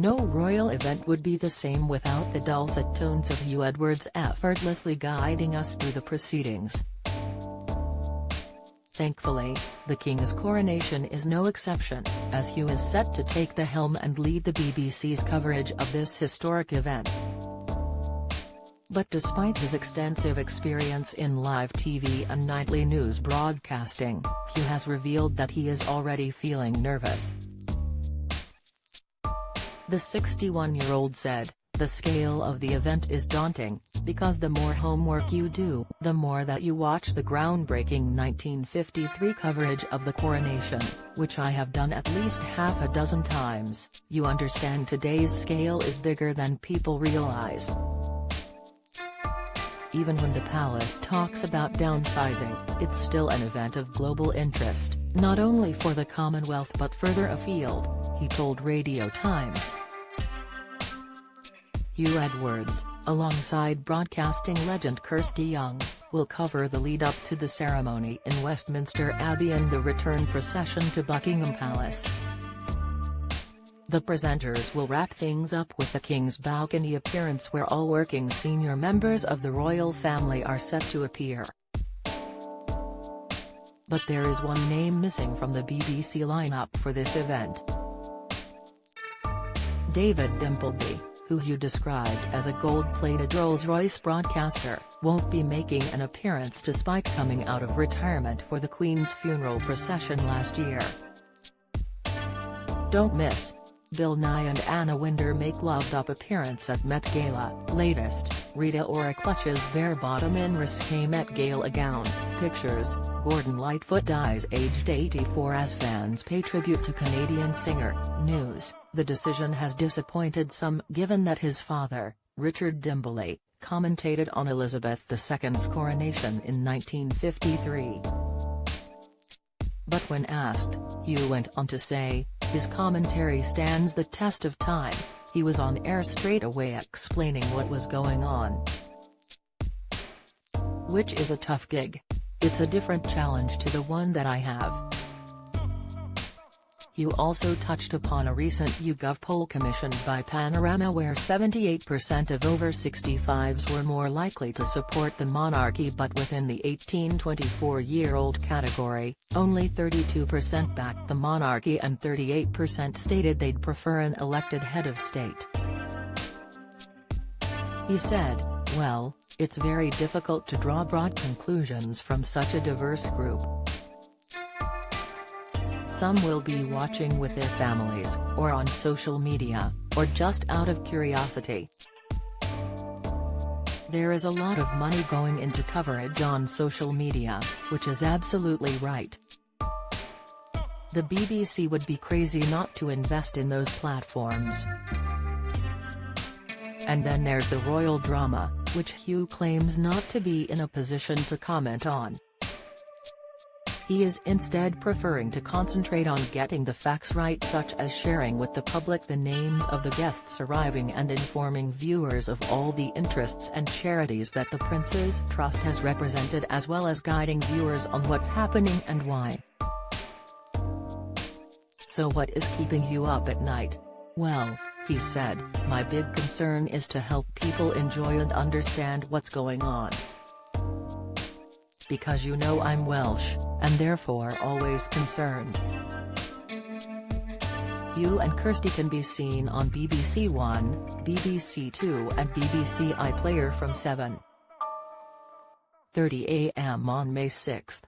No royal event would be the same without the dulcet tones of Huw Edwards effortlessly guiding us through the proceedings. Thankfully, the King's coronation is no exception, as Huw is set to take the helm and lead the BBC's coverage of this historic event. But despite his extensive experience in live TV and nightly news broadcasting, Huw has revealed that he is already feeling nervous. The 61-year-old said, "The scale of the event is daunting, because the more homework you do, the more that you watch the groundbreaking 1953 coverage of the coronation, which I have done at least half a dozen times. You understand today's scale is bigger than people realize." Even when the palace talks about downsizing, it's still an event of global interest, not only for the Commonwealth but further afield, he told Radio Times. Huw Edwards, alongside broadcasting legend Kirsty Young, will cover the lead-up to the ceremony in Westminster Abbey and the return procession to Buckingham Palace. The presenters will wrap things up with the King's balcony appearance, where all working senior members of the royal family are set to appear. But there is one name missing from the BBC lineup for this event. David Dimbleby, who Huw described as a gold-plated Rolls-Royce broadcaster, won't be making an appearance despite coming out of retirement for the Queen's funeral procession last year. Don't miss Bill Nye and Anna Wintour make loved-up appearance at Met Gala. Latest, Rita Ora clutches bare bottom in risque Met Gala gown. Pictures, Gordon Lightfoot dies aged 84 as fans pay tribute to Canadian singer. News, the decision has disappointed some given that his father, Richard Dimbleby, commentated on Elizabeth II's coronation in 1953. But when asked, Huw went on to say, his commentary stands the test of time. He was on air straight away explaining what was going on. Which is a tough gig. It's a different challenge to the one that I have. Huw also touched upon a recent YouGov poll commissioned by Panorama, where 78% of over 65s were more likely to support the monarchy, but within the 18–24-year-old category, only 32% backed the monarchy and 38% stated they'd prefer an elected head of state. He said, "Well, it's very difficult to draw broad conclusions from such a diverse group. Some will be watching with their families, or on social media, or just out of curiosity. There is a lot of money going into coverage on social media, which is absolutely right. The BBC would be crazy not to invest in those platforms. And then there's the royal drama, which Huw claims not to be in a position to comment on. He is instead preferring to concentrate on getting the facts right, such as sharing with the public the names of the guests arriving and informing viewers of all the interests and charities that the Prince's Trust has represented, as well as guiding viewers on what's happening and why." So what is keeping Huw up at night? Well, he said, "My big concern is to help people enjoy and understand what's going on. Because you know I'm Welsh, and therefore always concerned." Huw and Kirsty can be seen on BBC One, BBC Two and BBC iPlayer from 7:30 a.m. on May 6.